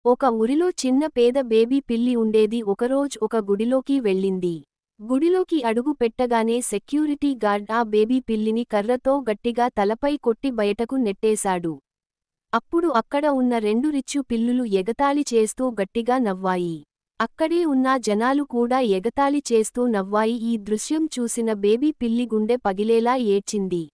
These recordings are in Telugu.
ఒక ఊరిలో చిన్న పేద బేబీ పిల్లి ఉండేది. ఒకరోజు ఒక గుడిలోకి వెళ్ళింది. గుడిలోకి అడుగు పెట్టగానే సెక్యూరిటీ గార్డ్ ఆ బేబీ పిల్లిని కర్రతో గట్టిగా తలపై కొట్టి బయటకు నెట్టేశాడు. అప్పుడు అక్కడ ఉన్న 2 రిచ్చు పిల్లులు ఎగతాళి చేస్తూ గట్టిగా నవ్వాయి. అక్కడే ఉన్న జనాలు కూడా ఎగతాళి చేస్తూ నవ్వాయి. ఈ దృశ్యం చూసిన బేబీ పిల్లి గుండె పగిలేలా ఏడ్చింది.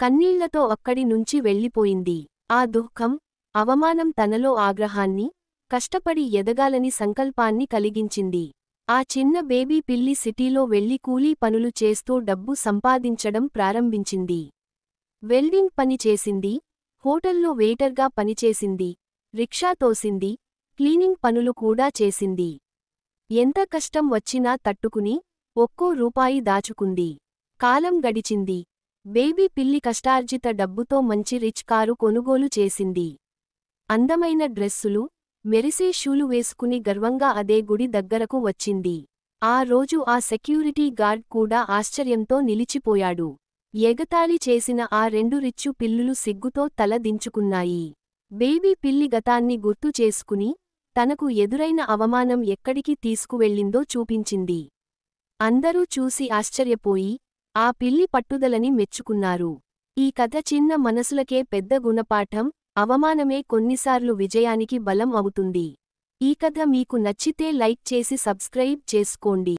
కన్నీళ్లతో అక్కడి నుంచి వెళ్ళిపోయింది. ఆ దుఃఖం, అవమానం తనలో ఆగ్రహాన్ని, కష్టపడి ఎదగాలని సంకల్పాన్ని కలిగించింది. ఆ చిన్న బేబీ పిల్లి సిటీలో వెళ్లి కూలీ పనులు చేస్తూ డబ్బు సంపాదించడం ప్రారంభించింది. వెల్డింగ్ పని చేసింది, హోటల్లో వెయిటర్గా పనిచేసింది, రిక్షా తోసింది, క్లీనింగ్ పనులు కూడా చేసింది. ఎంత కష్టం వచ్చినా తట్టుకుని, ఒక్కో రూపాయి దాచుకుంది. కాలం గడిచింది. బేబీ పిల్లి కష్టార్జిత డబ్బుతో మంచి రిచ్ కారు కొనుగోలు చేసింది. అందమైన డ్రెస్సులు, మెరిసే షూలు వేసుకుని గర్వంగా అదే గుడి దగ్గరకు వచ్చింది. ఆ రోజు ఆ సెక్యూరిటీ గార్డ్ కూడా ఆశ్చర్యంతో నిలిచిపోయాడు. ఎగతాళి చేసిన ఆ 2 రిచ్చు పిల్లులు సిగ్గుతో తల దించుకున్నాయి. బేబీ పిల్లి గతాన్ని గుర్తు చేసుకుని, తనకు ఎదురైన అవమానం ఎక్కడికి తీసుకువెళ్ళిందో చూపించింది. అందరూ చూసి ఆశ్చర్యపోయి, ఆ పిల్లి పట్టుదలని మెచ్చుకున్నారు. ఈ కథ చిన్న మనసులకే పెద్ద గుణపాఠం. అవమానమే కొన్నిసార్లు విజయానికి బలం అవుతుంది. ఈ కథ మీకు నచ్చితే లైక్ చేసి సబ్స్క్రైబ్ చేసుకోండి.